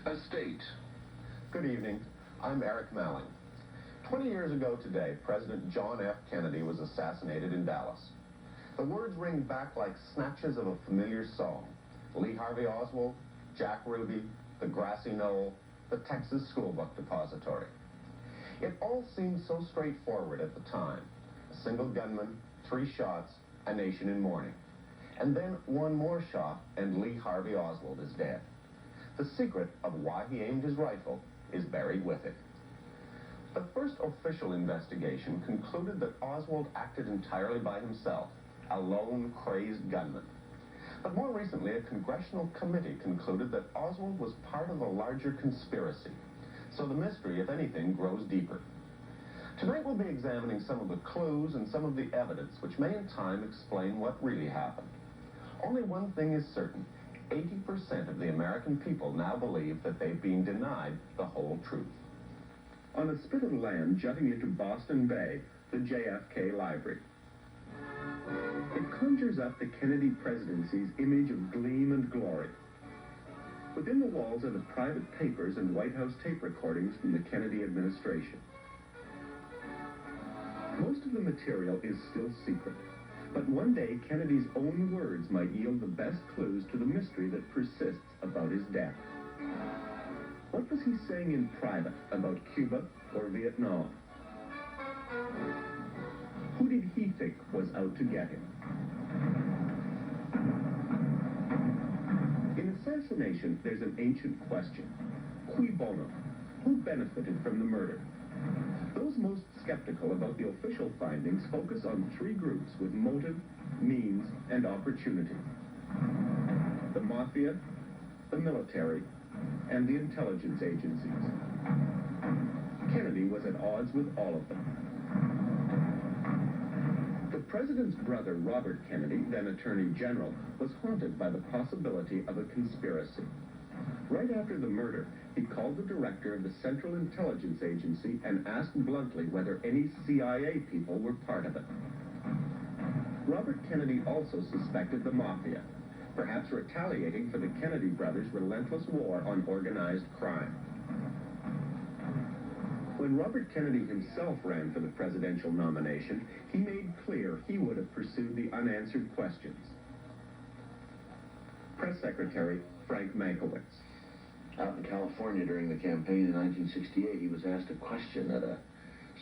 a state. Good evening. I'm Eric Malling. 20 years ago today, President John F. Kennedy was assassinated in Dallas. The words ring back like snatches of a familiar song. Lee Harvey Oswald, Jack Ruby, the grassy knoll, the Texas Schoolbook Depository. It all seemed so straightforward at the time. A single gunman, 3 shots, a nation in mourning. And then one more shot, and Lee Harvey Oswald is dead. The secret of why he aimed his rifle is buried with it. The first official investigation concluded that Oswald acted entirely by himself, a lone, crazed gunman. But more recently, a congressional committee concluded that Oswald was part of a larger conspiracy. So the mystery, if anything, grows deeper. Tonight we'll be examining some of the clues and some of the evidence which may in time explain what really happened. Only one thing is certain. 80% of the American people now believe that they've been denied the whole truth. On a spit of land jutting into Boston Bay, the JFK Library. It conjures up the Kennedy presidency's image of gleam and glory. Within the walls are the private papers and White House tape recordings from the Kennedy administration. Most of the material is still secret, but one day Kennedy's own words might yield the best clues to the mystery that persists about his death. What was he saying in private about Cuba or Vietnam? Who did he think was out to get him? In assassination, there's an ancient question. Cui bono? Who benefited from the murder? Those most skeptical about the official findings focus on 3 groups with motive, means, and opportunity. The mafia, the military, and the intelligence agencies. Kennedy was at odds with all of them. The president's brother, Robert Kennedy, then Attorney General, was haunted by the possibility of a conspiracy. Right after the murder, he called the director of the Central Intelligence Agency and asked bluntly whether any CIA people were part of it. Robert Kennedy also suspected the mafia, perhaps retaliating for the Kennedy brothers' relentless war on organized crime. When Robert Kennedy himself ran for the presidential nomination, he made clear he would have pursued the unanswered questions. Press Secretary Frank Mankiewicz. Out in California during the campaign in 1968, he was asked a question at a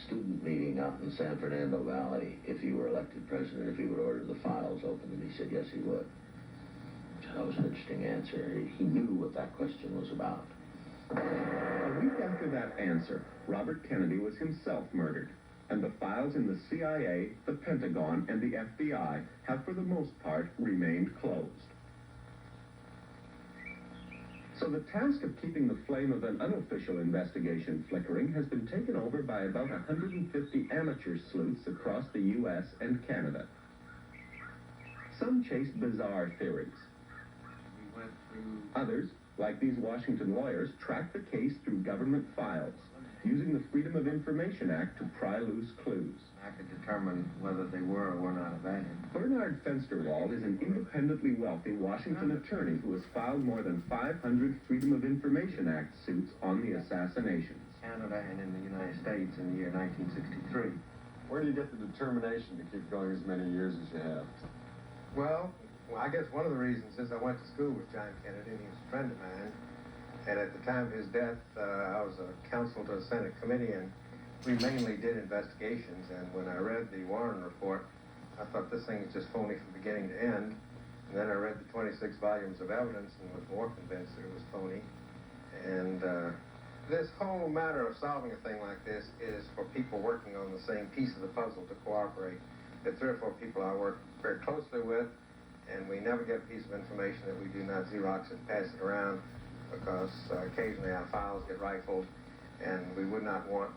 student meeting out in the San Fernando Valley if he were elected president, if he would order the files open, and he said yes, he would. That was an interesting answer. He knew what that question was about. A week after that answer, Robert Kennedy was himself murdered, and the files in the CIA, the Pentagon, and the FBI have for the most part remained closed. So the task of keeping the flame of an unofficial investigation flickering has been taken over by about 150 amateur sleuths across the U.S. and Canada. Some chase bizarre theories. Others, like these Washington lawyers, track the case through government files, using the Freedom of Information Act to pry loose clues. I could determine whether they were or were not abandoned. Bernard Fensterwald is an independently wealthy Washington attorney who has filed more than 500 Freedom of Information Act suits on the assassinations. Canada and in the United States in the year 1963. Where do you get the determination to keep going as many years as you have? Well, I guess one of the reasons is I went to school with John Kennedy, and he was a friend of mine. And at the time of his death, I was a counsel to a Senate committee, and we mainly did investigations. And when I read the Warren report, I thought this thing is just phony from beginning to end. And then I read the 26 volumes of evidence and was more convinced that it was phony. And this whole matter of solving a thing like this is for people working on the same piece of the puzzle to cooperate. There are 3 or 4 people I work very closely with, and we never get a piece of information that we do not Xerox and pass it around, because occasionally our files get rifled, and we would not want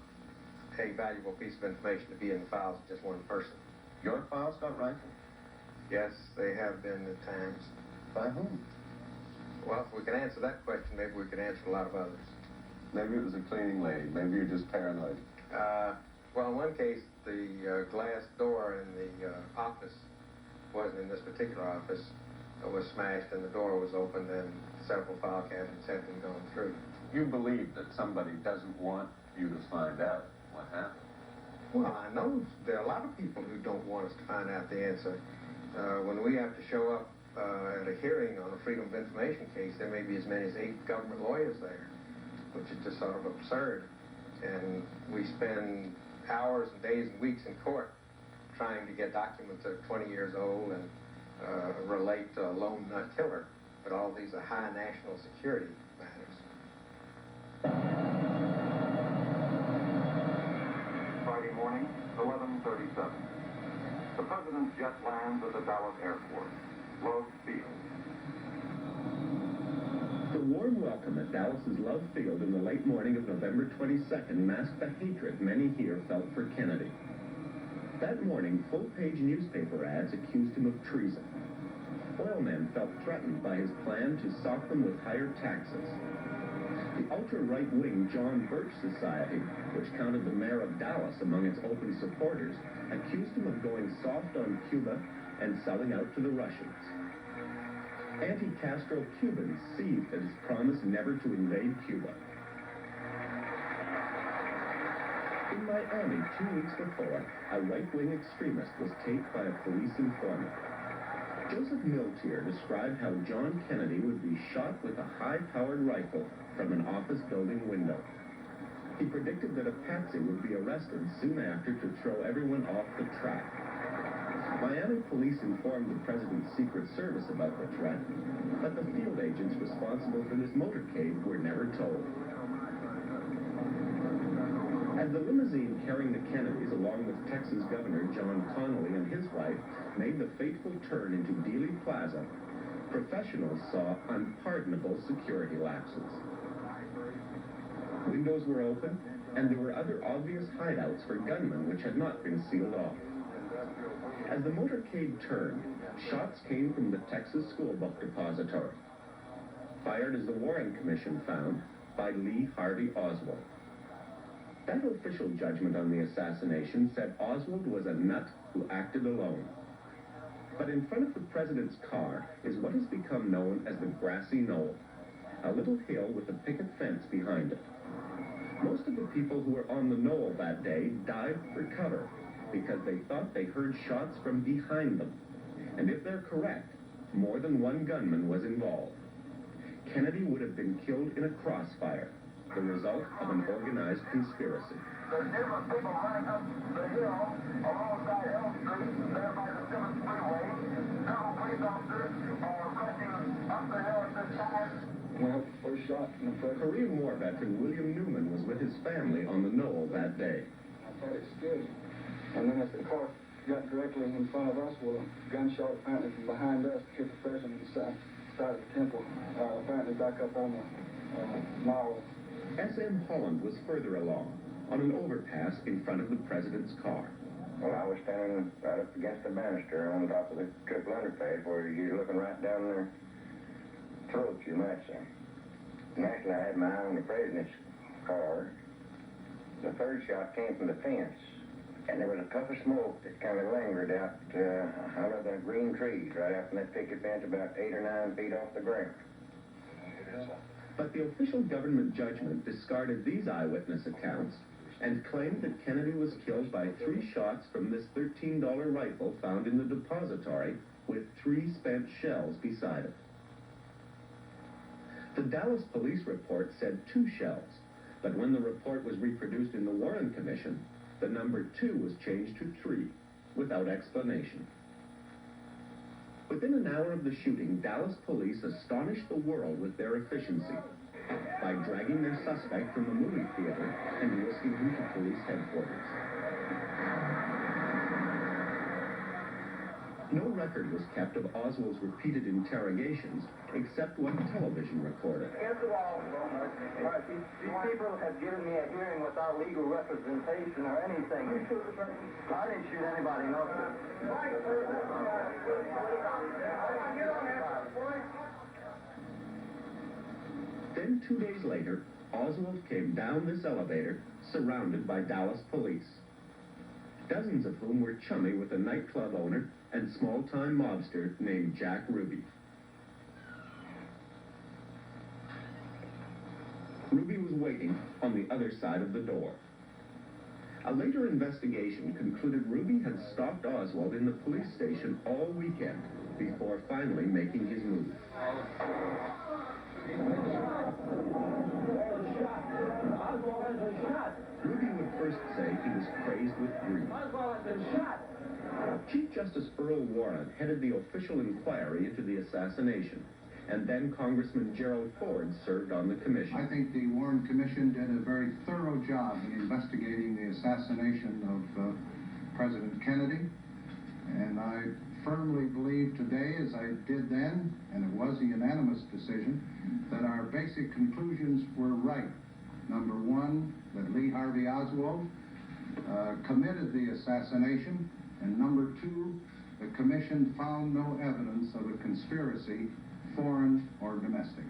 a valuable piece of information to be in the files of just one person. Your files got rifled? Yes, they have been at times. By whom? Well, if we can answer that question, maybe we could answer a lot of others. Maybe it was a cleaning lady. Maybe you're just paranoid. Well, in one case, the glass door in the office wasn't in this particular office. It was smashed and the door was opened, and several file cabinets had been gone through. You believe that somebody doesn't want you to find out what happened. Well, I know there are a lot of people who don't want us to find out the answer. When we have to show up at a hearing on a Freedom of Information case, there may be as many as 8 government lawyers there, which is just sort of absurd. And we spend hours and days and weeks in court trying to get documents that are 20 years old and relate to a lone nut killer. But all these are high national security matters. Friday morning, 11:37. The President's jet lands at the Dallas airport. Love Field. The warm welcome at Dallas's Love Field in the late morning of November 22nd masked the hatred many here felt for Kennedy. That morning, full-page newspaper ads accused him of treason. Oilmen felt threatened by his plan to sock them with higher taxes. The ultra-right-wing John Birch Society, which counted the mayor of Dallas among its open supporters, accused him of going soft on Cuba and selling out to the Russians. Anti-Castro Cubans seethed at his promise never to invade Cuba. In Miami 2 weeks before, a right-wing extremist was taped by a police informant. Joseph Miltier described how John Kennedy would be shot with a high-powered rifle from an office building window. He predicted that a patsy would be arrested soon after to throw everyone off the track. Miami police informed the president's Secret Service about the threat, but the field agents responsible for this motorcade were never told. As the limousine carrying the Kennedys, along with Texas Governor John Connally and his wife, made the fateful turn into Dealey Plaza, professionals saw unpardonable security lapses. Windows were open, and there were other obvious hideouts for gunmen which had not been sealed off. As the motorcade turned, shots came from the Texas School Book Depository, fired, as the Warren Commission found, by Lee Harvey Oswald. That official judgment on the assassination said Oswald was a nut who acted alone. But in front of the president's car is what has become known as the grassy knoll, a little hill with a picket fence behind it. Most of the people who were on the knoll that day dived for cover because they thought they heard shots from behind them. And if they're correct, more than one gunman was involved. Kennedy would have been killed in a crossfire, the result of an organized conspiracy. There's different people running up the hill alongside Elm Street, there by the 7th Freeway. Several police officers are rushing up the hill at this time. Well, first shot in the foot. Korean War veteran William Newman was with his family on the knoll that day. I thought it scared me. And then as the car got directly in front of us, well, a gunshot apparently from behind us hit the president in the side of the temple, apparently back up on the knoll. S.M. Holland was further along, on an overpass in front of the president's car. Well, I was standing right up against the banister on top of the triple underpass where you're looking right down their throats, you might say. And actually, I had my eye on the president's car. The third shot came from the fence, and there was a puff of smoke that kind of lingered out of the green trees right out from that picket fence about 8 or 9 feet off the ground. But the official government judgment discarded these eyewitness accounts and claimed that Kennedy was killed by 3 shots from this $13 rifle found in the depository with 3 spent shells beside it. The Dallas police report said 2 shells, but when the report was reproduced in the Warren Commission, the number 2 was changed to 3, without explanation. Within an hour of the shooting, Dallas police astonished the world with their efficiency by dragging their suspect from the movie theater and whisking him to police headquarters. No record was kept of Oswald's repeated interrogations, except one television recorded. These people have given me a hearing without legal representation or anything. I didn't shoot anybody, no, sir. Then 2 days later, Oswald came down this elevator, surrounded by Dallas police, dozens of whom were chummy with a nightclub owner and small-time mobster named Jack Ruby. Ruby was waiting on the other side of the door. A later investigation concluded Ruby had stalked Oswald in the police station all weekend before finally making his move. Ruby would first say he was crazed with grief. Oswald has been shot. Chief Justice Earl Warren headed the official inquiry into the assassination, and then Congressman Gerald Ford served on the commission. I think the Warren Commission did a very thorough job in investigating the assassination of President Kennedy, and I firmly believe today, as I did then, and it was a unanimous decision, that our basic conclusions were right. Number one, that Lee Harvey Oswald committed the assassination, and number two, the Commission found no evidence of a conspiracy, foreign or domestic.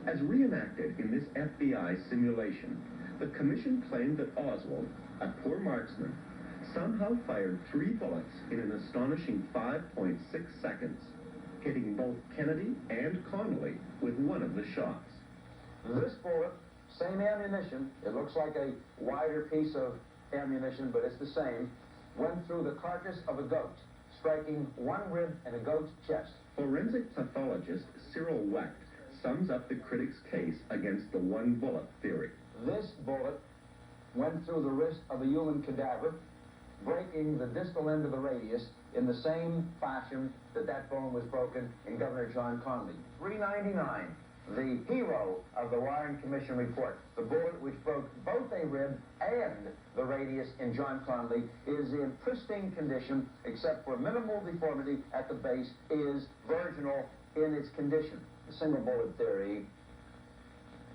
As reenacted in this FBI simulation, the commission claimed that Oswald, a poor marksman, somehow fired 3 bullets in an astonishing 5.6 seconds, hitting both Kennedy and Connolly with one of the shots. This bullet, same ammunition, it looks like a wider piece of ammunition, but it's the same, went through the carcass of a goat, striking one rib in a goat's chest. Forensic pathologist Cyril Wecht sums up the critics' case against the one-bullet theory. This bullet went through the wrist of a human cadaver, breaking the distal end of the radius in the same fashion that bone was broken in Governor John Connolly. 399, the hero of the Warren Commission report, the bullet which broke both a rib and the radius in John Connolly, is in pristine condition except for minimal deformity at the base, is virginal in its condition. The single bullet theory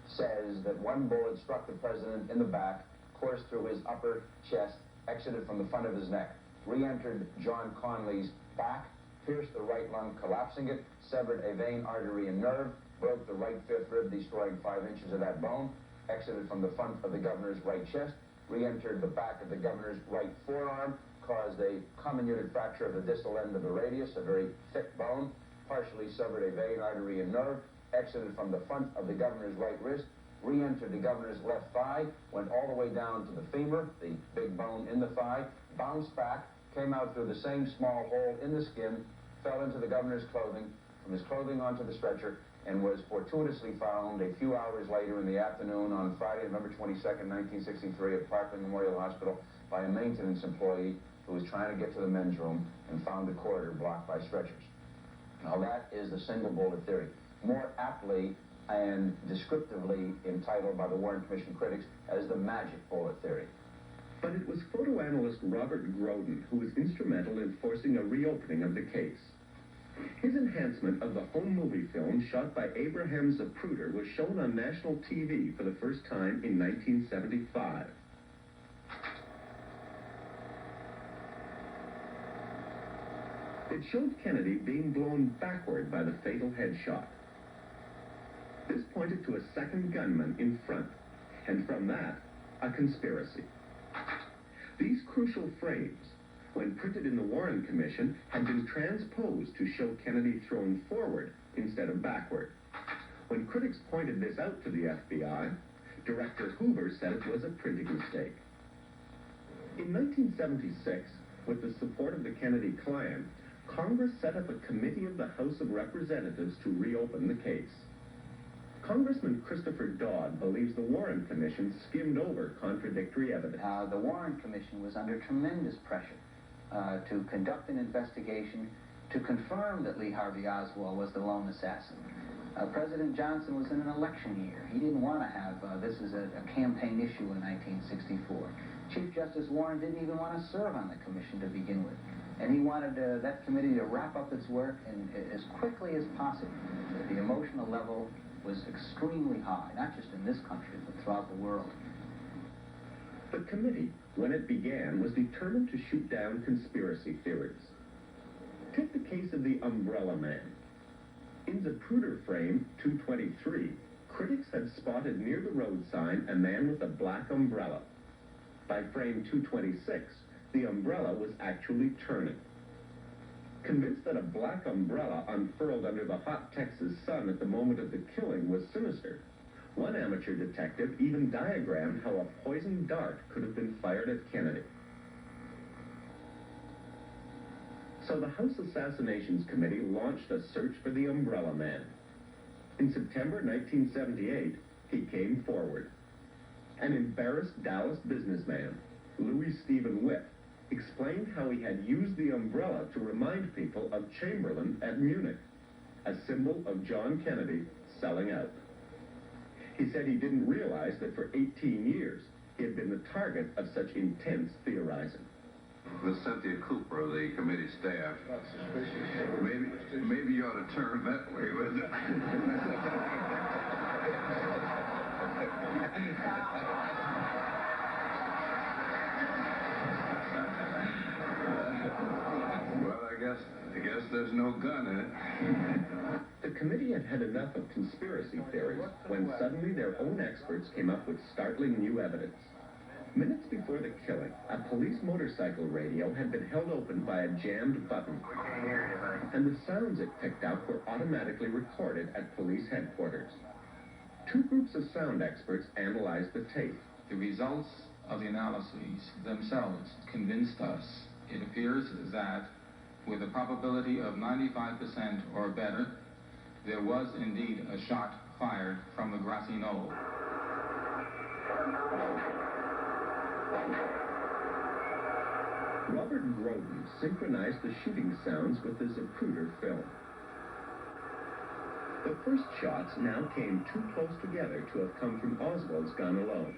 says that one bullet struck the president in the back, coursed through his upper chest, exited from the front of his neck, re-entered John Connolly's back, pierced the right lung, collapsing it, severed a vein, artery, and nerve, broke the right fifth rib, destroying 5 inches of that bone, exited from the front of the governor's right chest, re-entered the back of the governor's right forearm, caused a comminuted fracture of the distal end of the radius, a very thick bone, partially severed a vein, artery, and nerve, exited from the front of the governor's right wrist, re-entered the governor's left thigh, went all the way down to the femur, the big bone in the thigh, bounced back, came out through the same small hole in the skin, fell into the governor's clothing, from his clothing onto the stretcher, and was fortuitously found a few hours later in the afternoon on Friday, November 22nd, 1963, at Parkland Memorial Hospital by a maintenance employee who was trying to get to the men's room and found the corridor blocked by stretchers. Now that is the single bullet theory, more aptly and descriptively entitled by the Warren Commission critics as the magic bullet theory. But it was photoanalyst Robert Groden who was instrumental in forcing a reopening of the case. His enhancement of the home movie film shot by Abraham Zapruder was shown on national TV for the first time in 1975. It showed Kennedy being blown backward by the fatal headshot. This pointed to a second gunman in front, and from that, a conspiracy. These crucial frames, when printed in the Warren Commission, had been transposed to show Kennedy thrown forward instead of backward. When critics pointed this out to the FBI, Director Hoover said it was a printing mistake. In 1976, with the support of the Kennedy clan, Congress set up a committee of the House of Representatives to reopen the case. Congressman Christopher Dodd believes the Warren Commission skimmed over contradictory evidence. The Warren Commission was under tremendous pressure to conduct an investigation to confirm that Lee Harvey Oswald was the lone assassin. President Johnson was in an election year. He didn't want to have this as a campaign issue in 1964. Chief Justice Warren didn't even want to serve on the commission to begin with. And he wanted that committee to wrap up its work as quickly as possible. The emotional level was extremely high, not just in this country, but throughout the world. The committee, when it began, was determined to shoot down conspiracy theories. Take the case of the Umbrella Man. In Zapruder frame 223, critics had spotted near the road sign a man with a black umbrella. By frame 226, the umbrella was actually turning. Convinced that a black umbrella unfurled under the hot Texas sun at the moment of the killing was sinister, One amateur detective even diagrammed how a poisoned dart could have been fired at Kennedy. So the House Assassinations Committee launched a search for the Umbrella Man. In September 1978, he came forward. An embarrassed Dallas businessman, Louis Stephen Witt, explained how he had used the umbrella to remind people of Chamberlain at Munich, a symbol of John Kennedy selling out. He said he didn't realize that for 18 years he had been the target of such intense theorizing. Miss Cynthia Cooper of the committee staff. Maybe you ought to turn that way with it. Well, I guess there's no gun in it. The committee had had enough of conspiracy theories when suddenly their own experts came up with startling new evidence. Minutes before the killing, a police motorcycle radio had been held open by a jammed button, and the sounds it picked up were automatically recorded at police headquarters. Two groups of sound experts analyzed the tape. The results of the analyses themselves convinced us, it appears that with a probability of 95% or better, there was indeed a shot fired from the grassy knoll. Robert Groden synchronized the shooting sounds with the Zapruder film. The first shots now came too close together to have come from Oswald's gun alone.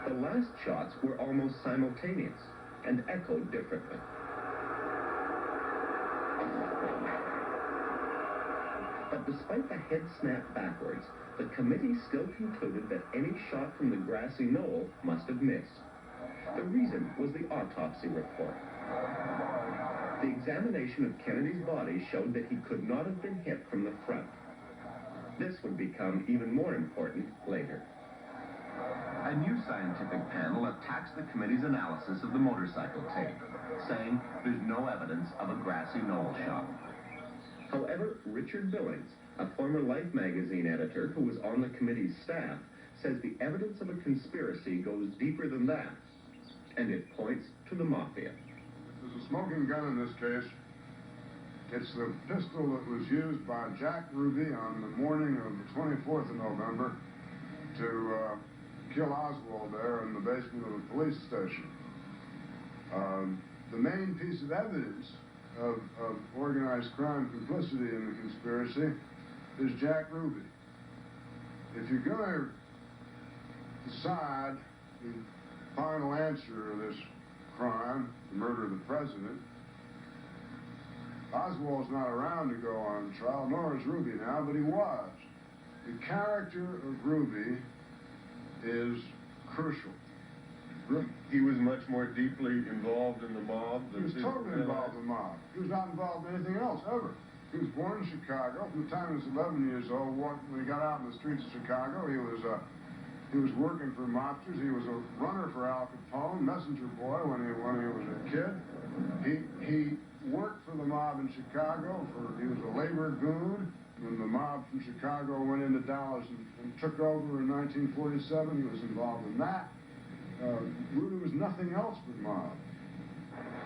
The last shots were almost simultaneous and echoed differently. But despite the head snap backwards, the committee still concluded that any shot from the grassy knoll must have missed. The reason was the autopsy report. The examination of Kennedy's body showed that he could not have been hit from the front. This would become even more important later. A new scientific panel attacks the committee's analysis of the motorcycle tape, saying there's no evidence of a grassy knoll shot. However, Richard Billings, a former Life magazine editor who was on the committee's staff, says the evidence of a conspiracy goes deeper than that, and it points to the mafia. There's a smoking gun in this case. It's the pistol that was used by Jack Ruby on the morning of the 24th of November to kill Oswald there in the basement of the police station. The main piece of evidence of organized crime complicity in the conspiracy is Jack Ruby. If you're going to decide the final answer of this crime, the murder of the president, Oswald's not around to go on trial, nor is Ruby now, but he was. The character of Ruby is crucial. He was much more deeply involved in the mob than He was totally involved in the mob. He was not involved in anything else, ever. He was born in Chicago. From the time he was 11 years old, when he got out in the streets of Chicago, he was working for mobsters. He was a runner for Al Capone, messenger boy when he was a kid. He worked for the mob in Chicago. He was a labor goon. When the mob from Chicago went into Dallas and took over in 1947, he was involved in that. Ruby was nothing else but mob.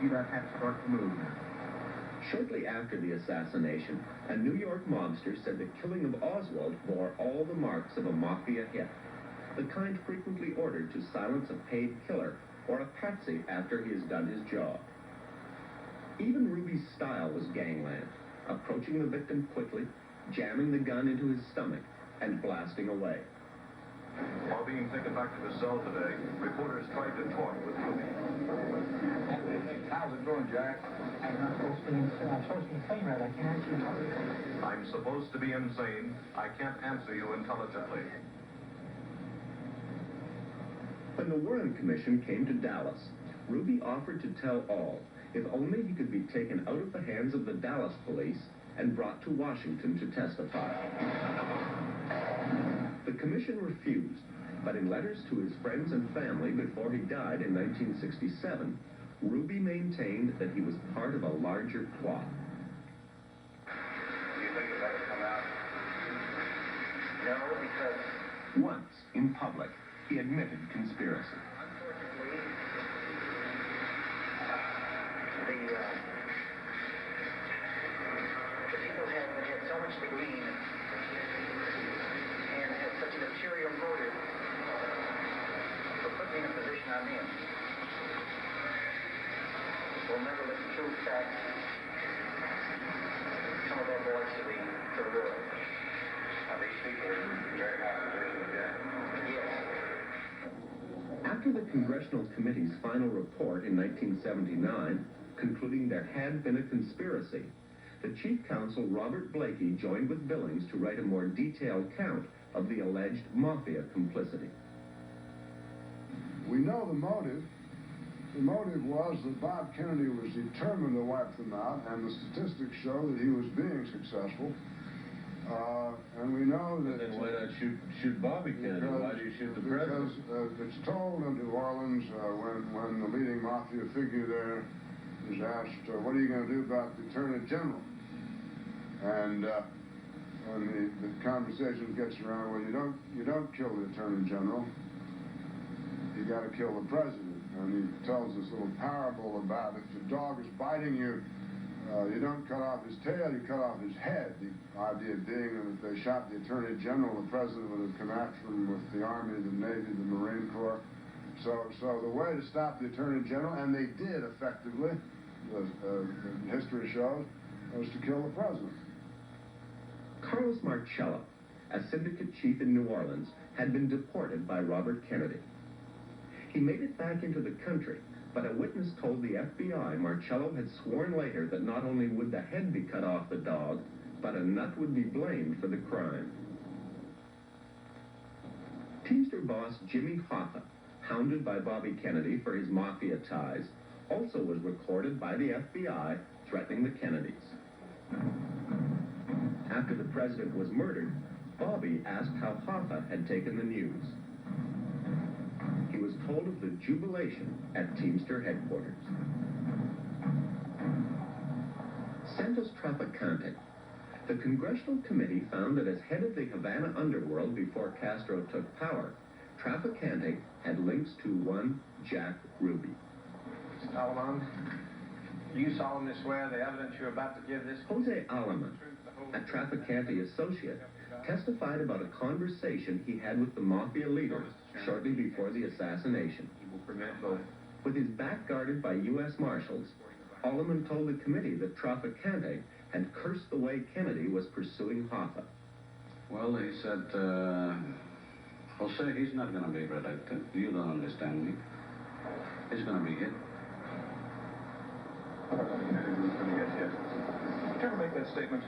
See that hat start to move now. Shortly after the assassination, a New York mobster said the killing of Oswald bore all the marks of a mafia hit, the kind frequently ordered to silence a paid killer or a patsy after he has done his job. Even Ruby's style was gangland, approaching the victim quickly, jamming the gun into his stomach, and blasting away. While being taken back to the cell today, reporters tried to talk with Ruby. How's it going, Jack? I'm supposed to be insane, right? I can't answer you. I'm supposed to be insane. I can't answer you intelligently. When the Warren Commission came to Dallas, Ruby offered to tell all, if only he could be taken out of the hands of the Dallas police and brought to Washington to testify. The commission refused, but in letters to his friends and family before he died in 1967, Ruby maintained that he was part of a larger plot. Do you think it better come out? No, because Once, in public, he admitted conspiracy. unfortunately, the people that had so much to gain and had such an ulterior motive for putting me in a position I'm in will never let the true facts come of their voice to the world. Are these people in very high position again? Yes. After the Congressional Committee's final report in 1979, concluding there had been a conspiracy, the Chief Counsel Robert Blakey joined with Billings to write a more detailed count of the alleged mafia complicity. We know the motive. The motive was that Bob Kennedy was determined to wipe them out, and the statistics show that he was being successful. And we know that... Then why not shoot Bobby Kennedy? Why do you shoot the president? Because it's told in New Orleans when the leading mafia figure there is asked, what are you going to do about the Attorney General? And when the conversation gets around, well, you don't kill the Attorney General. You got to kill the president. And he tells this little parable about if the dog is biting you, you don't cut off his tail, you cut off his head. The idea being that if they shot the Attorney General, the president would have come after him with the Army, the Navy, the Marine Corps. So the way to stop the Attorney General, and they did effectively, history shows, was to kill the president. Carlos Marcello, a syndicate chief in New Orleans, had been deported by Robert Kennedy. He made it back into the country, but a witness told the FBI Marcello had sworn later that not only would the head be cut off the dog, but a nut would be blamed for the crime. Teamster boss Jimmy Hoffa, hounded by Bobby Kennedy for his mafia ties, also was recorded by the FBI threatening the Kennedys. After the president was murdered, Bobby asked how Hoffa had taken the news. He was told of the jubilation at Teamster headquarters. Santos Trafficante. The Congressional Committee found that as head of the Havana underworld before Castro took power, Trafficante had links to one Jack Ruby. Mr. Alaman, do you solemnly swear the evidence you're about to give this... Jose Alaman, a Trafficante associate, testified about a conversation he had with the mafia leader shortly before the assassination. With his back guarded by U.S. Marshals, Alaman told the committee that Trafficante had cursed the way Kennedy was pursuing Hoffa. Well, he said, Jose, he's not going to be reelected. You don't understand me. He's going to be hit. Can I make that statement?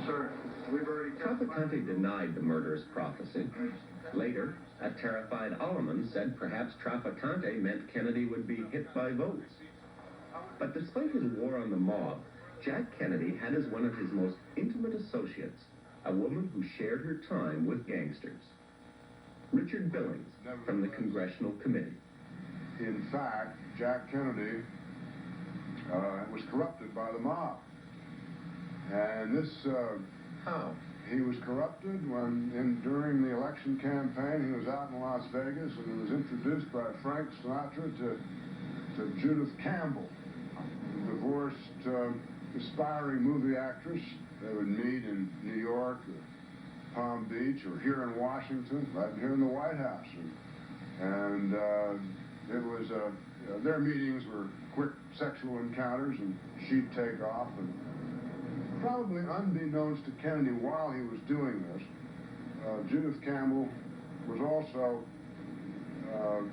Sir, we've already... Trafficante denied the murderous prophecy. Later, a terrified Alaman said perhaps Trafficante meant Kennedy would be hit by votes. But despite his war on the mob, Jack Kennedy had as one of his most intimate associates a woman who shared her time with gangsters. Richard Billings, from the Congressional Committee. In fact, Jack Kennedy was corrupted by the mob. And this... How? He was corrupted during the election campaign. He was out in Las Vegas and he was introduced by Frank Sinatra to Judith Campbell, a divorced, aspiring movie actress. They would meet in New York or Palm Beach or here in Washington, right here in the White House. And it was, their meetings were quick sexual encounters, and she'd take off. And probably unbeknownst to Kennedy while he was doing this, Judith Campbell was also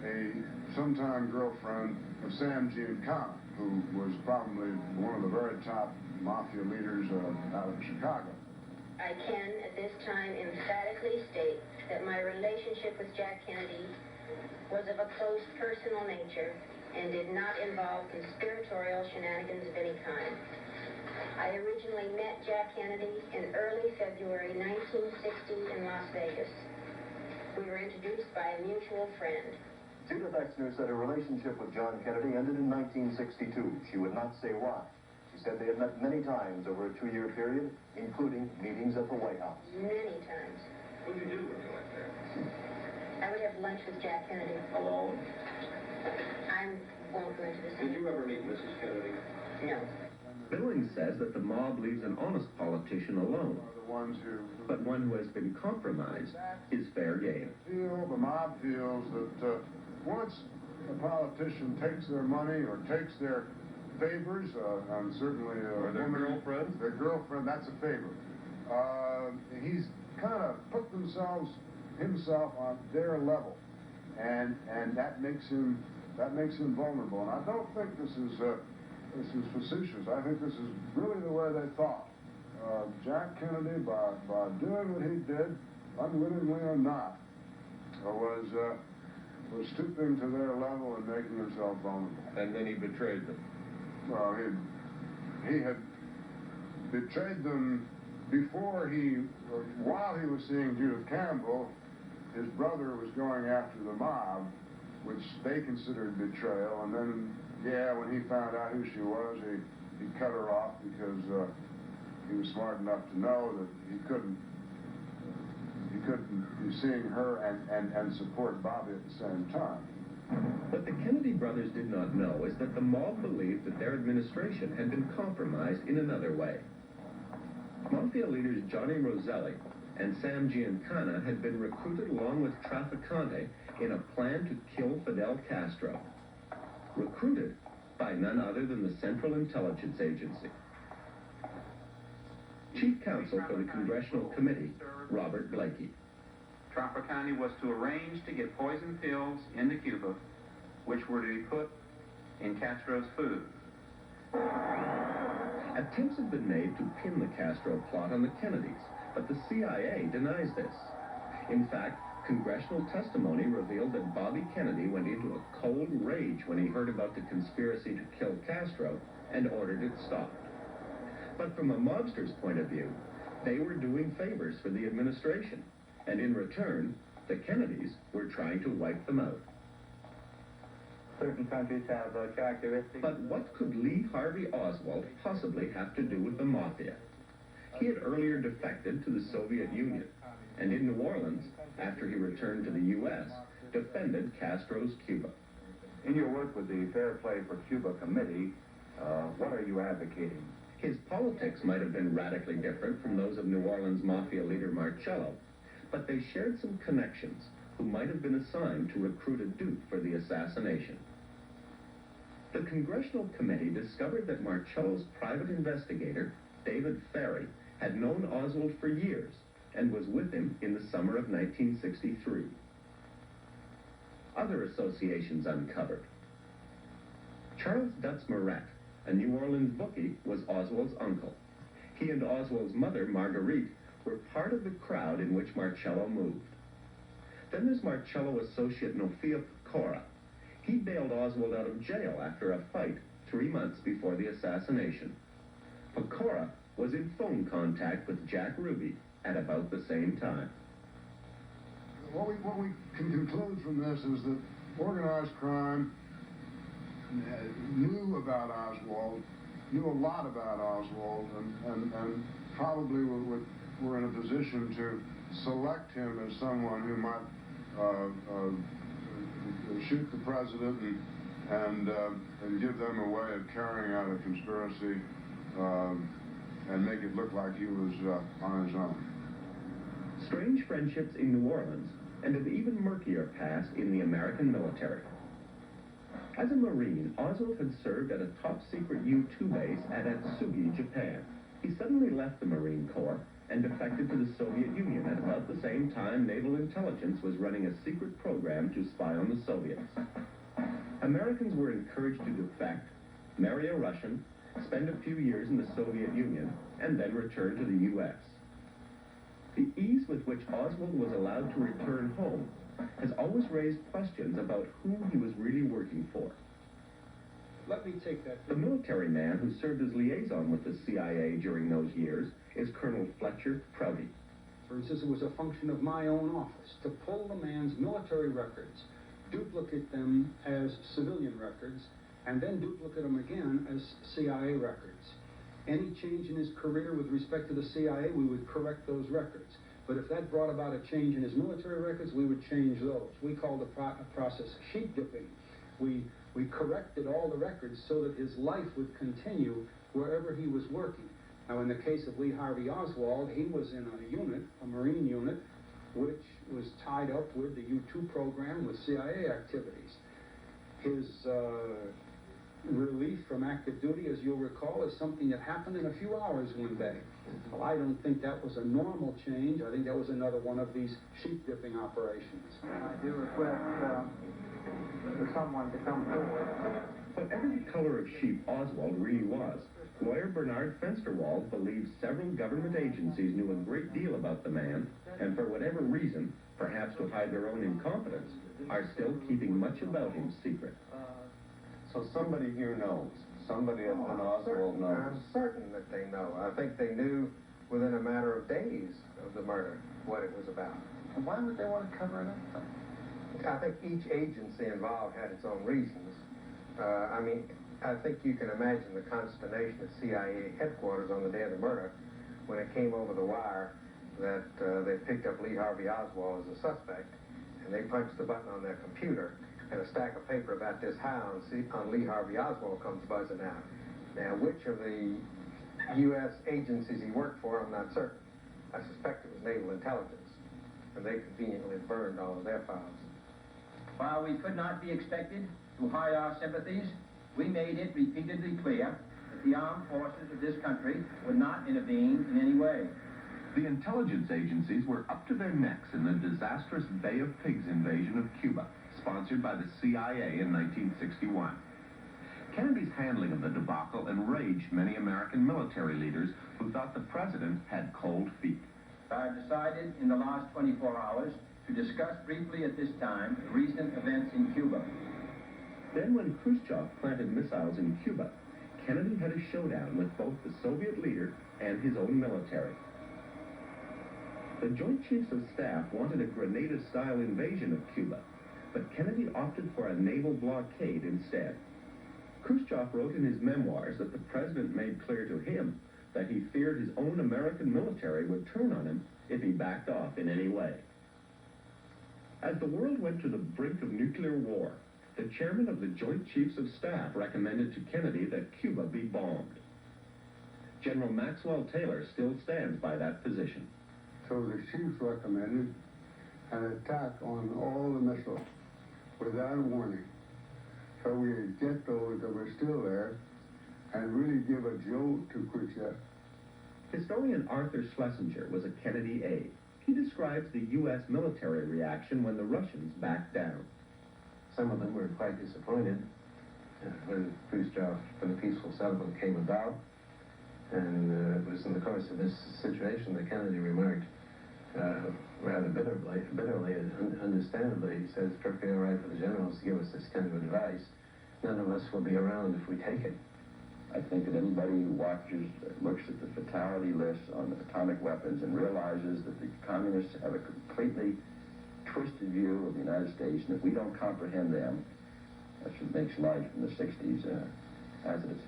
a sometime girlfriend of Sam Giancana, who was probably one of the very top mafia leaders out of Chicago. I can, at this time, emphatically state that my relationship with Jack Kennedy was of a close personal nature and did not involve conspiratorial shenanigans of any kind. I originally met Jack Kennedy in early February 1960 in Las Vegas. We were introduced by a mutual friend. Judith Exner said her relationship with John Kennedy ended in 1962. She would not say why. She said they had met many times over a 2-year period, including meetings at the White House. Many times. What'd you do when you went there? I would have lunch with Jack Kennedy. Alone? I won't go into the Did you ever meet Mrs. Kennedy? No. Billings says that the mob leaves an honest politician alone, but one who has been compromised is fair game. The mob feels that once a politician takes their money or takes their favors, and certainly or their girlfriend. Their girlfriend, that's a favor. He's kind of put himself on their level, and that makes him vulnerable. And I don't think this is facetious. I think this is really the way they thought. Jack Kennedy, by doing what he did, unwittingly or not, was stooping to their level and making himself vulnerable. And then he betrayed them. Well, he had betrayed them while he was seeing Judith Campbell. His brother was going after the mob, which they considered betrayal, and then, when he found out who she was, he cut her off because he was smart enough to know that he couldn't be seeing her and support Bobby at the same time. What the Kennedy brothers did not know is that the mob believed that their administration had been compromised in another way. Mafia leaders Johnny Roselli and Sam Giancana had been recruited along with Trafficante in a plan to kill Fidel Castro. Recruited by none other than the Central Intelligence Agency. Chief Counsel for the Congressional Committee, Robert Blakey. Trafficante was to arrange to get poison pills into Cuba, which were to be put in Castro's food. Attempts have been made to pin the Castro plot on the Kennedys, but the CIA denies this. In fact, congressional testimony revealed that Bobby Kennedy went into a cold rage when he heard about the conspiracy to kill Castro and ordered it stopped. But from a mobster's point of view, they were doing favors for the administration, and in return, the Kennedys were trying to wipe them out. Certain countries have characteristics. But what could Lee Harvey Oswald possibly have to do with the Mafia? He had earlier defected to the Soviet Union, and in New Orleans, after he returned to the U.S., defended Castro's Cuba. In your work with the Fair Play for Cuba Committee, what are you advocating? His politics might have been radically different from those of New Orleans Mafia leader Marcello, but they shared some connections who might have been assigned to recruit a dupe for the assassination. The Congressional Committee discovered that Marcello's private investigator, David Ferry, had known Oswald for years and was with him in the summer of 1963. Other associations uncovered. Charles Dutz Moret, a New Orleans bookie, was Oswald's uncle. He and Oswald's mother, Marguerite, were part of the crowd in which Marcello moved. Then there's Marcello associate Nofia Pecora. He bailed Oswald out of jail after a fight 3 months before the assassination. Pecora was in phone contact with Jack Ruby at about the same time. What we can conclude from this is that organized crime knew about Oswald, knew a lot about Oswald, and probably were in a position to select him as someone who might shoot the president and give them a way of carrying out a conspiracy and make it look like he was on his own. Strange friendships in New Orleans and an even murkier past in the American military. As a Marine, Oswald had served at a top-secret U-2 base at Atsugi, Japan. He suddenly left the Marine Corps and defected to the Soviet Union at about the same time Naval Intelligence was running a secret program to spy on the Soviets. Americans were encouraged to defect, marry a Russian, spend a few years in the Soviet Union, and then return to the U.S. The ease with which Oswald was allowed to return home has always raised questions about who he was really working for. Let me take that. The military man who served as liaison with the CIA during those years is Colonel Fletcher Prouty. For instance, it was a function of my own office to pull the man's military records, duplicate them as civilian records, and then duplicate them again as CIA records. Any change in his career with respect to the CIA, we would correct those records. But if that brought about a change in his military records, we would change those. We called the process sheep dipping. We corrected all the records so that his life would continue wherever he was working. Now, in the case of Lee Harvey Oswald, he was in a unit, a Marine unit, which was tied up with the U-2 program with CIA activities. His relief from active duty, as you'll recall, is something that happened in a few hours one day. Well, I don't think that was a normal change. I think that was another one of these sheep-dipping operations. I do request someone to come forward. Whatever the color of sheep Oswald really was, lawyer Bernard Fensterwald believes several government agencies knew a great deal about the man, and for whatever reason, perhaps to hide their own incompetence, are still keeping much about him secret. So somebody here knows. Somebody at Oswald knows. I'm certain that they know. I think they knew within a matter of days of the murder what it was about. Why would they want to cover it up? I think each agency involved had its own reasons. I think you can imagine the consternation at CIA headquarters on the day of the murder when it came over the wire that they picked up Lee Harvey Oswald as a suspect, and they punched the button on their computer, and a stack of paper about this hound on Lee Harvey Oswald comes buzzing out. Now, which of the U.S. agencies he worked for, I'm not certain. I suspect it was Naval Intelligence, and they conveniently burned all of their files. While we could not be expected to hide our sympathies, we made it repeatedly clear that the armed forces of this country would not intervene in any way. The intelligence agencies were up to their necks in the disastrous Bay of Pigs invasion of Cuba, sponsored by the CIA in 1961. Kennedy's handling of the debacle enraged many American military leaders who thought the president had cold feet. I have decided in the last 24 hours to discuss briefly at this time the recent events in Cuba. Then when Khrushchev planted missiles in Cuba, Kennedy had a showdown with both the Soviet leader and his own military. The Joint Chiefs of Staff wanted a Grenada-style invasion of Cuba, but Kennedy opted for a naval blockade instead. Khrushchev wrote in his memoirs that the president made clear to him that he feared his own American military would turn on him if he backed off in any way. As the world went to the brink of nuclear war, the chairman of the Joint Chiefs of Staff recommended to Kennedy that Cuba be bombed. General Maxwell Taylor still stands by that position. So the chiefs recommended an attack on all the missiles without warning. So we eject those that were still there and really give a jolt to Khrushchev. Historian Arthur Schlesinger was a Kennedy aide. He describes the U.S. military reaction when the Russians backed down. Some of them were quite disappointed when the peaceful settlement came about. And it was in the course of this situation that Kennedy remarked rather bitterly and understandably, he says, it's perfectly all right for the generals to give us this kind of advice. None of us will be around if we take it. I think that anybody who looks at the fatality list on atomic weapons and realizes that the communists have a completely twisted view of the United States and that we don't comprehend them, that's what makes life in the 60s as it is.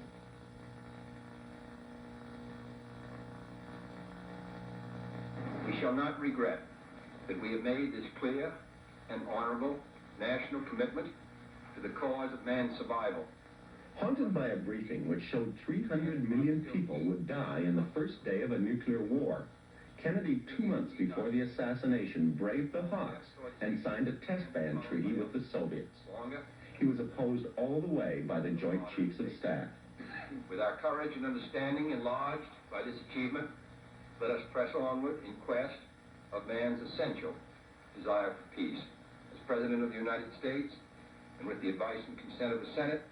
We shall not regret that we have made this clear and honorable national commitment to the cause of man's survival. Haunted by a briefing which showed 300 million people would die in the first day of a nuclear war, Kennedy, 2 months before the assassination, braved the Hawks and signed a test ban treaty with the Soviets. He was opposed all the way by the Joint Chiefs of Staff. With our courage and understanding enlarged by this achievement, let us press onward in quest of man's essential desire for peace. As President of the United States, and with the advice and consent of the Senate,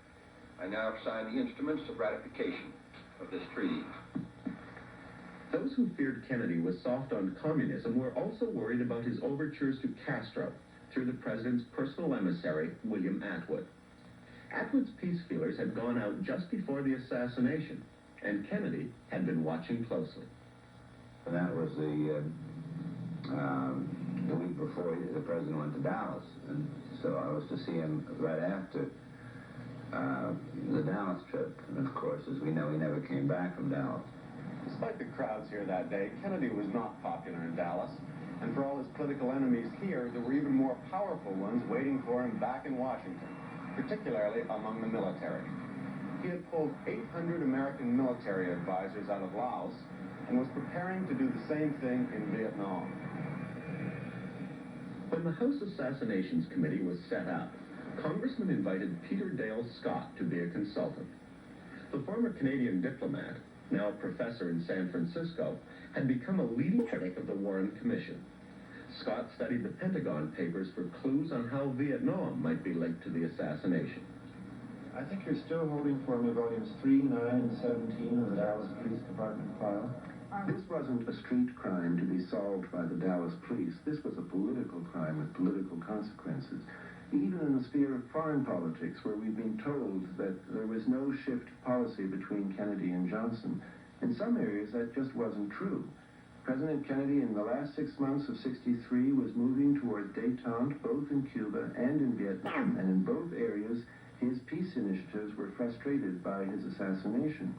I now sign the instruments of ratification of this treaty. Those who feared Kennedy was soft on communism were also worried about his overtures to Castro through the president's personal emissary, William Atwood. Atwood's peace feelers had gone out just before the assassination, and Kennedy had been watching closely. And that was the week before the president went to Dallas, and so I was to see him right after the Dallas trip. And of course, as we know, he never came back from Dallas. Despite the crowds here that day, Kennedy was not popular in Dallas. And for all his political enemies here, there were even more powerful ones waiting for him back in Washington, particularly among the military. He had pulled 800 American military advisors out of Laos and was preparing to do the same thing in Vietnam. When the House Assassinations Committee was set up, Congressman invited Peter Dale Scott to be a consultant. The former Canadian diplomat, now a professor in San Francisco, had become a leading critic of the Warren Commission. Scott studied the Pentagon Papers for clues on how Vietnam might be linked to the assassination. I think you're still holding for me volumes 3, 9, and 17 of the Dallas Police Department file. This wasn't a street crime to be solved by the Dallas police. This was a political crime with political consequences. Even in the sphere of foreign politics, where we've been told that there was no shift policy between Kennedy and Johnson, in some areas that just wasn't true. President Kennedy, in the last 6 months of '63, was moving toward détente both in Cuba and in Vietnam, and in both areas, his peace initiatives were frustrated by his assassination.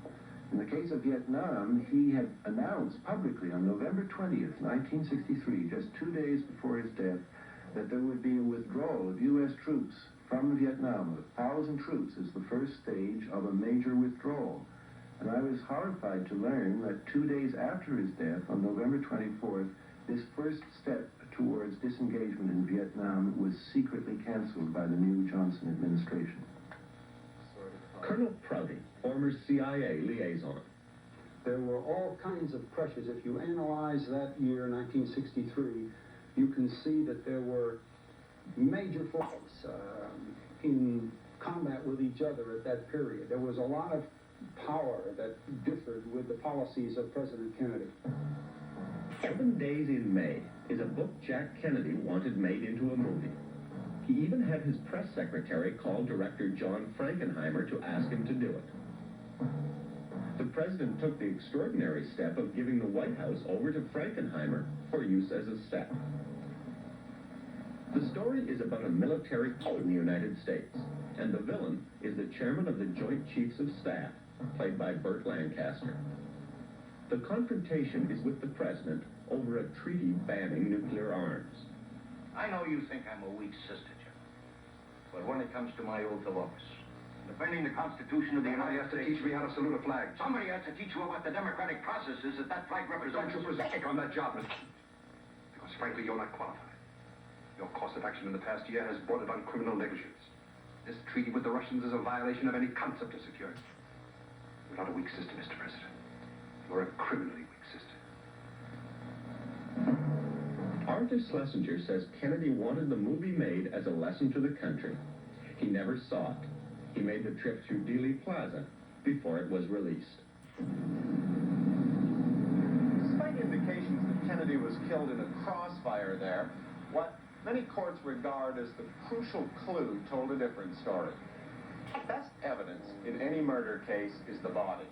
In the case of Vietnam, he had announced publicly on November 20th, 1963, just 2 days before his death, that there would be a withdrawal of U.S. troops from Vietnam. 1,000 troops is the first stage of a major withdrawal. And I was horrified to learn that 2 days after his death, on November 24th, this first step towards disengagement in Vietnam was secretly canceled by the new Johnson administration. Colonel Prouty, former CIA liaison. There were all kinds of pressures. If you analyze that year, 1963, you can see that there were major forces in combat with each other at that period. There was a lot of power that differed with the policies of President Kennedy. 7 Days in May is a book Jack Kennedy wanted made into a movie. He even had his press secretary call director John Frankenheimer to ask him to do it. The president took the extraordinary step of giving the White House over to Frankenheimer for use as a set. The story is about a military coup in the United States, and the villain is the chairman of the Joint Chiefs of Staff, played by Burt Lancaster. The confrontation is with the president over a treaty banning nuclear arms. I know you think I'm a weak sister, General, but when it comes to my oath of office, defending the Constitution of the United States... Somebody has to teach me how to salute a flag. Somebody has to teach you about the democratic processes that flag represents. Don't you presume on that job, Mr. Because frankly, you're not qualified. Your course of action in the past year has bordered on criminal negligence. This treaty with the Russians is a violation of any concept of security. You're not a weak sister, Mr. President. You're a criminally weak sister. Arthur Schlesinger says Kennedy wanted the movie made as a lesson to the country. He never saw it. He made the trip through Dealey Plaza before it was released. Despite indications that Kennedy was killed in a crossfire there, what many courts regard as the crucial clue told a different story. Best evidence in any murder case is the body.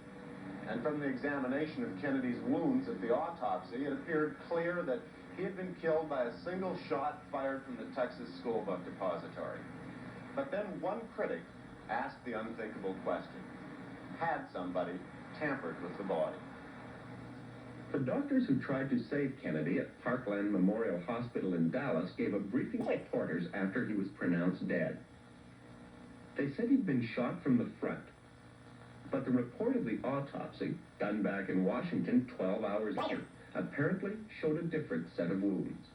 And from the examination of Kennedy's wounds at the autopsy, it appeared clear that he had been killed by a single shot fired from the Texas School Book Depository. But then one critic asked the unthinkable question: had somebody tampered with the body? The doctors who tried to save Kennedy at Parkland Memorial Hospital in Dallas gave a briefing to reporters after he was pronounced dead. They said he'd been shot from the front, but the report of the autopsy, done back in Washington 12 hours later, apparently showed a different set of wounds.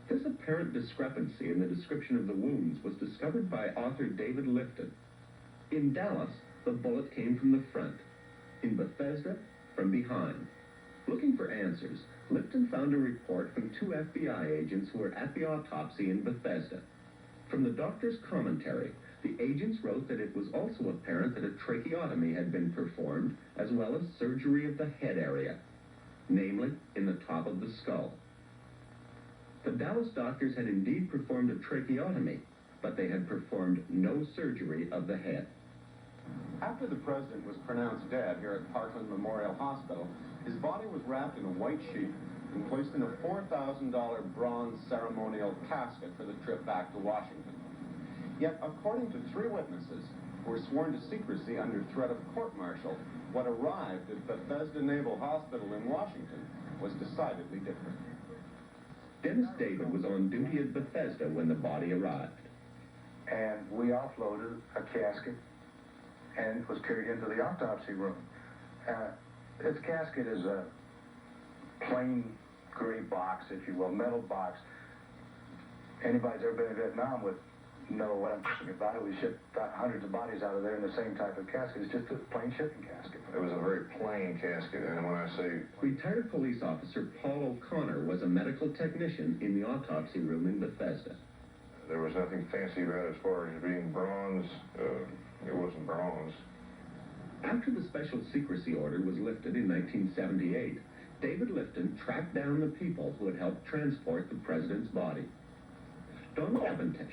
This apparent discrepancy in the description of the wounds was discovered by author David Lifton. In Dallas, the bullet came from the front. In Bethesda, from behind. Looking for answers, Lifton found a report from 2 FBI agents who were at the autopsy in Bethesda. From the doctor's commentary, the agents wrote that it was also apparent that a tracheotomy had been performed, as well as surgery of the head area, namely in the top of the skull. The Dallas doctors had indeed performed a tracheotomy, but they had performed no surgery of the head. After the president was pronounced dead here at Parkland Memorial Hospital, his body was wrapped in a white sheet and placed in a $4,000 bronze ceremonial casket for the trip back to Washington. Yet, according to 3 witnesses who were sworn to secrecy under threat of court-martial, what arrived at Bethesda Naval Hospital in Washington was decidedly different. Dennis David was on duty at Bethesda when the body arrived. And we offloaded a casket and was carried into the autopsy room. This casket is a plain gray box, if you will, metal box. Anybody's ever been in Vietnam would know what I'm talking about. We shipped hundreds of bodies out of there in the same type of casket. It's just a plain shipping casket. It was a very plain casket, and when I say... Retired police officer Paul O'Connor was a medical technician in the autopsy room in Bethesda. There was nothing fancy about it as far as being bronze. It wasn't bronze. After the special secrecy order was lifted in 1978, David Lifton tracked down the people who had helped transport the president's body. Don Cavendish,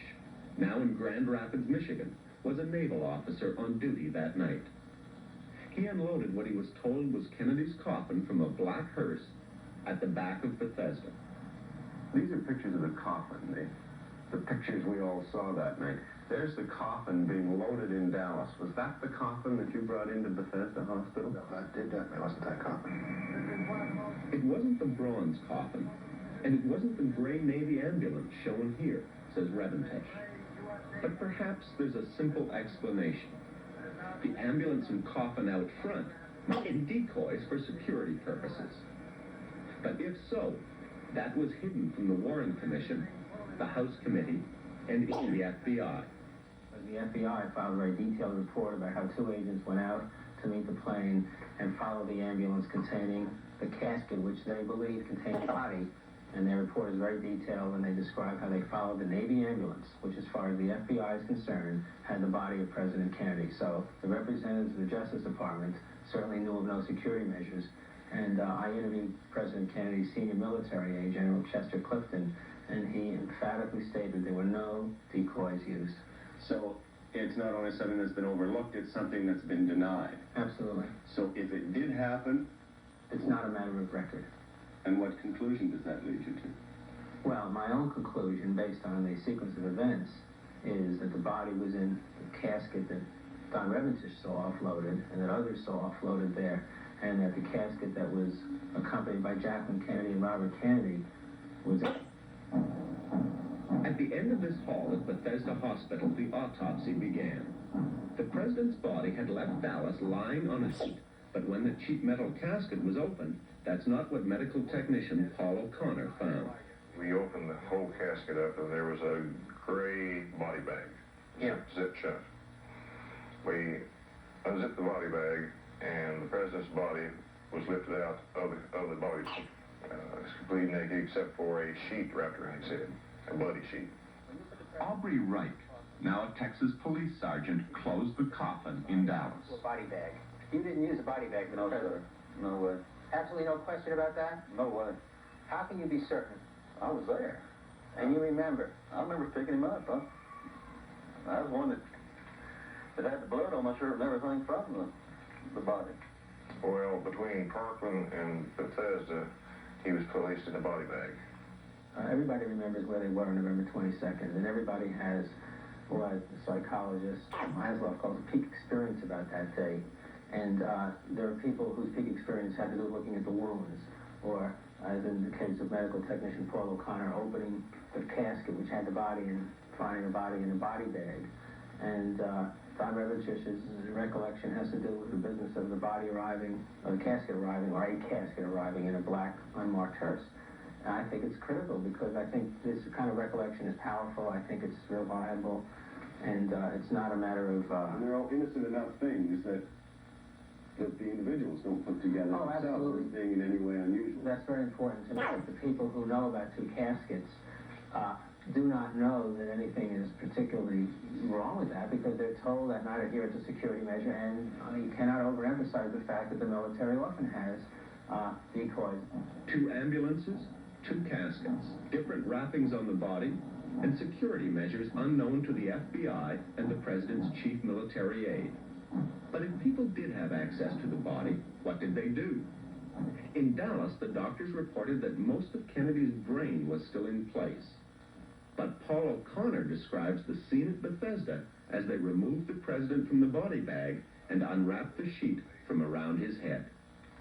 now in Grand Rapids, Michigan, was a naval officer on duty that night. He unloaded what he was told was Kennedy's coffin from a black hearse at the back of Bethesda. These are pictures of the coffin, the pictures we all saw that night. There's the coffin being loaded in Dallas. Was that the coffin that you brought into Bethesda Hospital? No, that definitely wasn't that coffin. It wasn't the bronze coffin, and it wasn't the gray Navy ambulance shown here, says Reventesh. But perhaps there's a simple explanation. The ambulance and coffin out front might be decoys for security purposes. But if so, that was hidden from the Warren Commission, the House Committee, and the FBI. The FBI filed a very detailed report about how two agents went out to meet the plane and followed the ambulance containing the casket, which they believe contained the body. And their report is very detailed, and they describe how they followed the Navy ambulance, which, as far as the FBI is concerned, had the body of President Kennedy. So the representatives of the Justice Department certainly knew of no security measures. And I interviewed President Kennedy's senior military aide, General Chester Clifton, and he emphatically stated there were no decoys used. So it's not only something that's been overlooked, it's something that's been denied. Absolutely. So if it did happen... It's not a matter of record. And what conclusion does that lead you to? Well, my own conclusion, based on the sequence of events, is that the body was in the casket that Don Reventesh saw offloaded, and that others saw offloaded there, and that the casket that was accompanied by Jacqueline Kennedy and Robert Kennedy was... At the end of this hall at Bethesda Hospital, the autopsy began. The president's body had left Dallas lying on a seat, but when the cheap metal casket was opened, that's not what medical technician Paul O'Connor found. We opened the whole casket up, and there was a gray body bag, zipped shut. We unzipped the body bag, and the president's body was lifted out of the body. Completely naked except for a sheet wrapped around his head, a bloody sheet. Aubrey Reich, now a Texas police sergeant, closed the coffin in Dallas. A body bag. You didn't use a body bag for the president? No, sir. No way. Absolutely no question about that? No way. How can you be certain? I was there. And you remember? I remember picking him up, huh? I was one that had the blood on my shirt and everything from the body. Well, between Parkland and Bethesda, he was placed in a body bag. Everybody remembers where they were on November 22nd, and everybody has what the psychologist Maslow calls a peak experience about that day. And there are people whose peak experience had to do with looking at the wounds, or, as in the case of medical technician Paul O'Connor, opening the casket which had the body and finding the body in a body bag. And Don Reventish's recollection has to do with the business of the body arriving, or the casket arriving, or a casket arriving in a black unmarked hearse. And I think it's critical because I think this kind of recollection is powerful. I think it's real viable, and it's not a matter of... And they're all innocent enough things that the individuals don't put together themselves as being in any way unusual. That's very important to note. The people who know about two caskets do not know that anything is particularly wrong with that because they're told that not adhere to security measure, and you cannot overemphasize the fact that the military often has decoys. 2 ambulances, 2 caskets, different wrappings on the body, and security measures unknown to the FBI and the president's chief military aide. But if people did have access to the body, what did they do? In Dallas, the doctors reported that most of Kennedy's brain was still in place. But Paul O'Connor describes the scene at Bethesda as they removed the president from the body bag and unwrapped the sheet from around his head.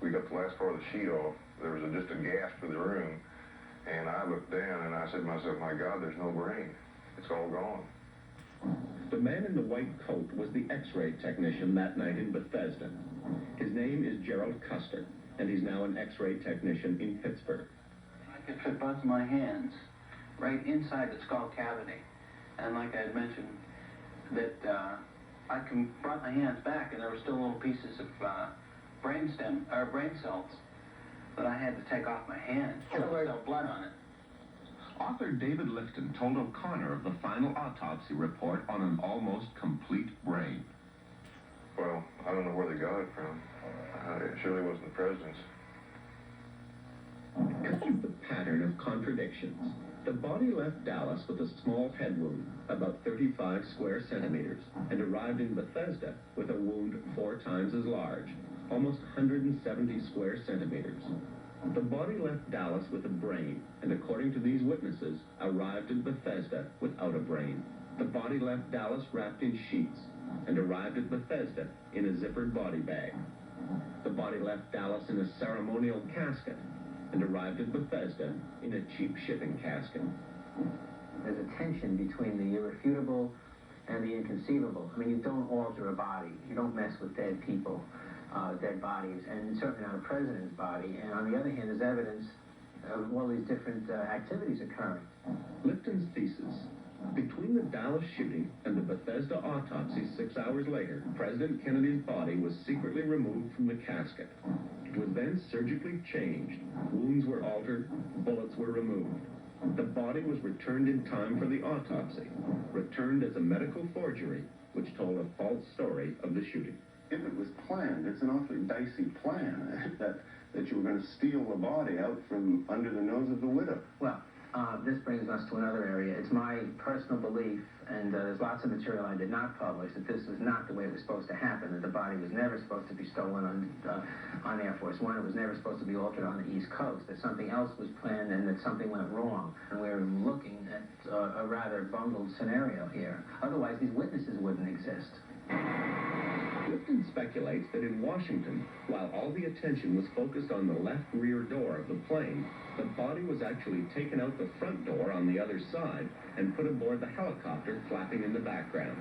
We got the last part of the sheet off. There was just a gasp through the room, And I looked down and I said to myself, my God, there's no brain. It's all gone. The man in the white coat was the X-ray technician that night in Bethesda. His name is Gerald Custer, and he's now an X-ray technician in Pittsburgh. I could fit both of my hands right inside the skull cavity. And like I had mentioned, that I brought my hands back and there were still little pieces of brain cells that I had to take off my hands. There was no blood on it. Author David Lifton told O'Connor of the final autopsy report on an almost complete brain. Well, I don't know where they got it from. It surely wasn't the president's. Because of the pattern of contradictions, the body left Dallas with a small head wound, about 35 square centimeters, and arrived in Bethesda with a wound 4 times as large, almost 170 square centimeters. The body left Dallas with a brain, and according to these witnesses, arrived in Bethesda without a brain. The body left Dallas wrapped in sheets, and arrived at Bethesda in a zippered body bag. The body left Dallas in a ceremonial casket, and arrived at Bethesda in a cheap shipping casket. There's a tension between the irrefutable and the inconceivable. I mean, you don't alter a body. You don't mess with dead people, dead bodies, and certainly not a president's body. And on the other hand, there's evidence of all these different activities occurring. Lifton's thesis: between the Dallas shooting and the Bethesda autopsy 6 hours later, President Kennedy's body was secretly removed from the casket. It was then surgically changed. Wounds were altered, bullets were removed. The body was returned in time for the autopsy, returned as a medical forgery, which told a false story of the shooting. If it was planned, it's an awfully dicey plan that you were going to steal the body out from under the nose of the widow. Well, this brings us to another area. It's my personal belief, and there's lots of material I did not publish, that this was not the way it was supposed to happen, that the body was never supposed to be stolen on Air Force One. It was never supposed to be altered on the East Coast, that something else was planned and that something went wrong. And we're looking at a rather bungled scenario here. Otherwise, these witnesses wouldn't exist. Lifton speculates that in Washington, while all the attention was focused on the left rear door of the plane, the body was actually taken out the front door on the other side and put aboard the helicopter flapping in the background.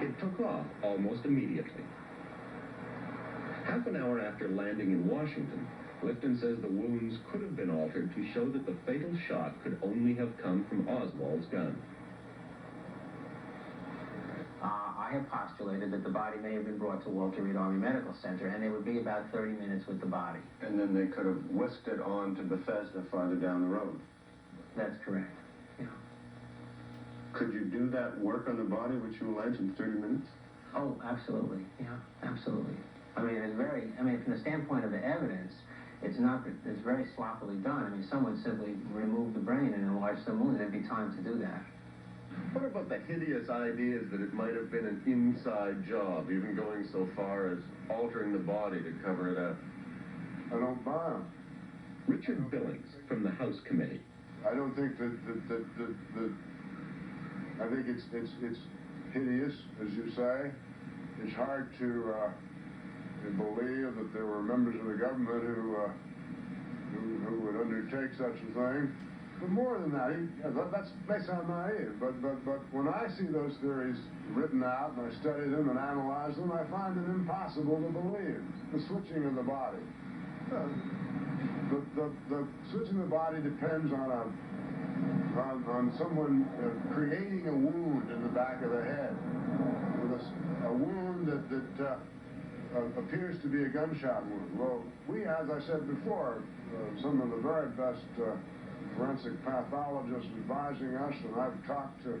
It took off almost immediately. Half an hour after landing in Washington, Lifton says the wounds could have been altered to show that the fatal shot could only have come from Oswald's gun. I have postulated that the body may have been brought to Walter Reed Army Medical Center, and there would be about 30 minutes with the body. And then they could have whisked it on to Bethesda farther down the road. That's correct. Yeah. Could you do that work on the body, which you allege, in 30 minutes? Oh, absolutely. Yeah, absolutely. I mean, from the standpoint of the evidence, it's very sloppily done. I mean, someone simply removed the brain and enlarged the wound. There'd be time to do that. What about the hideous ideas that it might have been an inside job, even going so far as altering the body to cover it up? I don't buy them. Richard Billings from the House Committee. I don't think that I think it's hideous, as you say. It's hard to believe that there were members of the government who would undertake such a thing. But more than that, that may sound naive, but when I see those theories written out and I study them and analyze them, I find them impossible to believe. The switching of the body. The switching of the body depends on someone creating a wound in the back of the head, with a wound that appears to be a gunshot wound. Well, we, as I said before, some of the very best forensic pathologists advising us, and I've talked to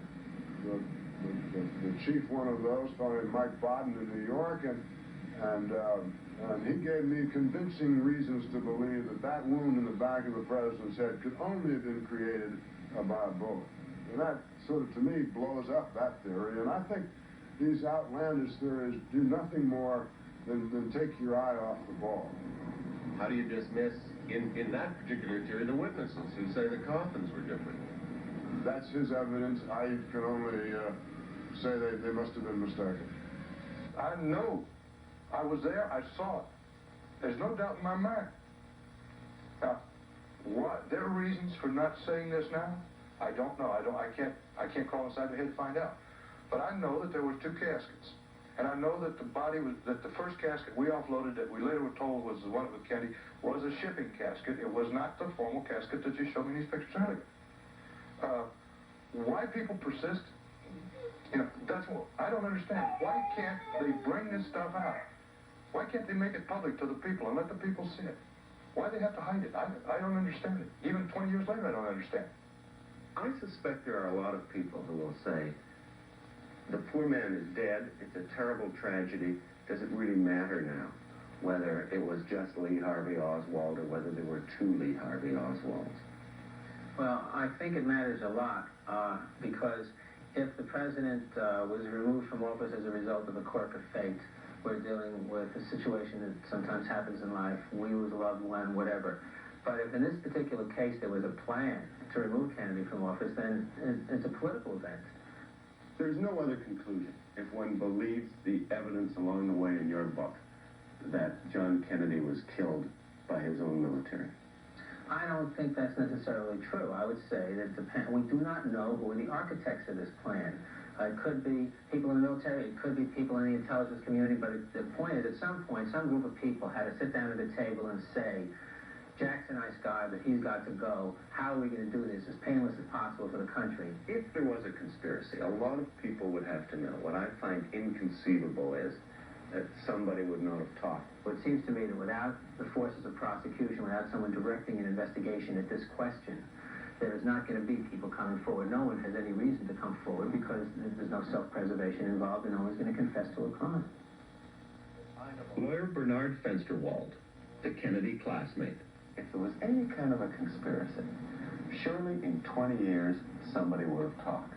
the chief one of those, a fellow named Mike Bodden in New York, and he gave me convincing reasons to believe that wound in the back of the president's head could only have been created by a bullet. And that sort of, to me, blows up that theory, and I think these outlandish theories do nothing more than take your eye off the ball. How do you dismiss, in that particular theory, the witnesses who say the coffins were different? That's his evidence. I can only say they must have been mistaken. I know. I was there. I saw it. There's no doubt in my mind. Now, what their reasons for not saying this now, I don't know. I can't crawl inside their head to find out. But I know that there were 2 caskets. And I know that the first casket we offloaded that we later were told was the one with Kennedy was a shipping casket. It was not the formal casket that you showed me in these pictures earlier. Why people persist, that's what I don't understand. Why can't they bring this stuff out? Why can't they make it public to the people and let the people see it? Why do they have to hide it? I don't understand it. Even 20 years later, I don't understand. I suspect there are a lot of people who will say, the poor man is dead, it's a terrible tragedy, does it really matter now whether it was just Lee Harvey Oswald or whether there were 2 Lee Harvey Oswalds? Well, I think it matters a lot because if the president was removed from office as a result of a quirk of fate, we're dealing with a situation that sometimes happens in life. We lose a loved one, whatever. But if in this particular case there was a plan to remove Kennedy from office, then it's a political event. There's no other conclusion if one believes the evidence along the way in your book that John Kennedy was killed by his own military. I don't think that's necessarily true. I would say that we do not know who are the architects of this plan. It could be people in the military, it could be people in the intelligence community, but the point is, at some point, some group of people had to sit down at a table and say, Jack's a nice guy, but he's got to go. How are we going to do this as painless as possible for the country? If there was a conspiracy, a lot of people would have to know. What I find inconceivable is that somebody would not have talked. Well, it seems to me that without the forces of prosecution, without someone directing an investigation at this question, there is not going to be people coming forward. No one has any reason to come forward because there's no self-preservation involved and no one's going to confess to a crime. Lawyer Bernard Fensterwald, the Kennedy classmate. If there was any kind of a conspiracy, surely in 20 years somebody would have talked.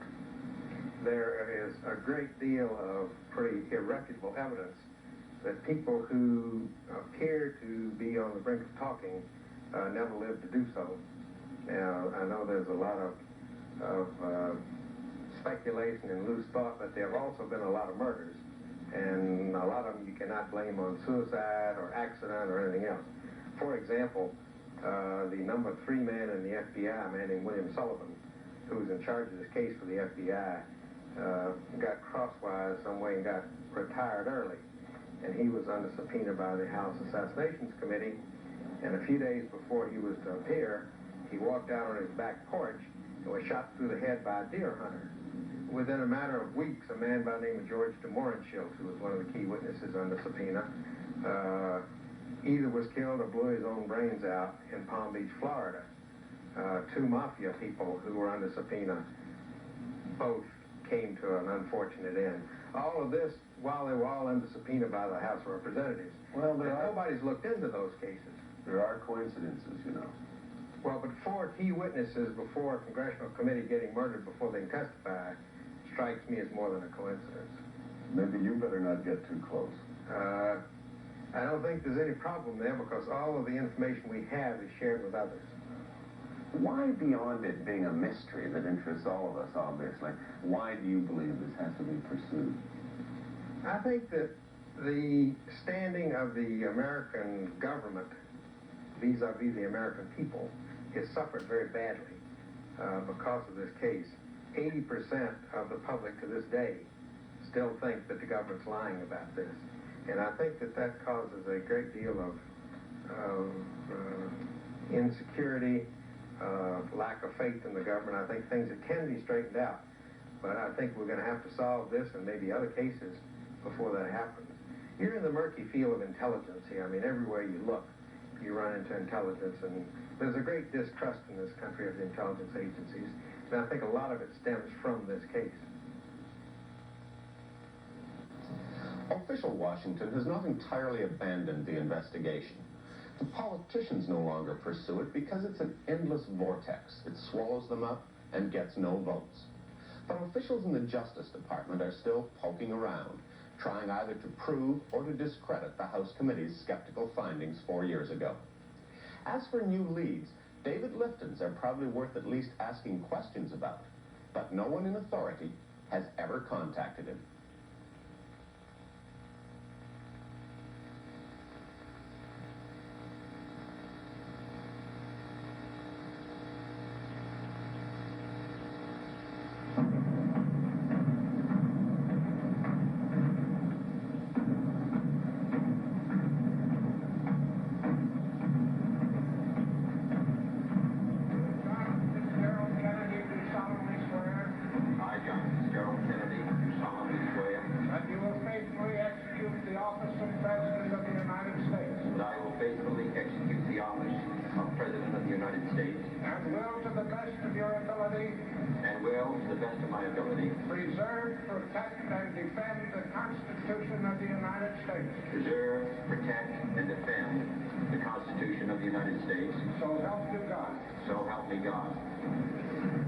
There is a great deal of pretty irrefutable evidence that people who appear to be on the brink of talking never lived to do so. Now, I know there's a lot of speculation and loose thought, but there have also been a lot of murders, and a lot of them you cannot blame on suicide or accident or anything else. For example, the number 3 man in the FBI, a man named William Sullivan, who was in charge of this case for the FBI, got crosswise some way and got retired early. And he was under subpoena by the House Assassinations Committee, and a few days before he was to appear, he walked out on his back porch and was shot through the head by a deer hunter. Within a matter of weeks, a man by the name of George de Mohrenschildt, who was one of the key witnesses under subpoena, either was killed or blew his own brains out in Palm Beach, Florida. 2 mafia people who were under subpoena both came to an unfortunate end. All of this while they were all under subpoena by the House of Representatives. Well, nobody's looked into those cases. There are coincidences, you know. Well, but 4 key witnesses before a congressional committee getting murdered before they can testify strikes me as more than a coincidence. Maybe you better not get too close. I don't think there's any problem there because all of the information we have is shared with others. Why, beyond it being a mystery that interests all of us, obviously, why do you believe this has to be pursued? I think that the standing of the American government vis-a-vis the American people has suffered very badly because of this case. 80% of the public to this day still think that the government's lying about this. And I think that that causes a great deal of insecurity, lack of faith in the government. I think things that can be straightened out. But I think we're going to have to solve this and maybe other cases before that happens. You're in the murky field of intelligence here. I mean, everywhere you look, you run into intelligence, and there's a great distrust in this country of the intelligence agencies, and I think a lot of it stems from this case. Official Washington has not entirely abandoned the investigation. The politicians no longer pursue it because it's an endless vortex. It swallows them up and gets no votes. But officials in the Justice Department are still poking around, trying either to prove or to discredit the House Committee's skeptical findings 4 years ago. As for new leads, David Lifton's are probably worth at least asking questions about, but no one in authority has ever contacted him. And will, to the best of your ability, and will, to the best of my ability, preserve, protect, and defend the Constitution of the United States. preserve, protect, and defend the Constitution of the United States. So help you God. So help me God.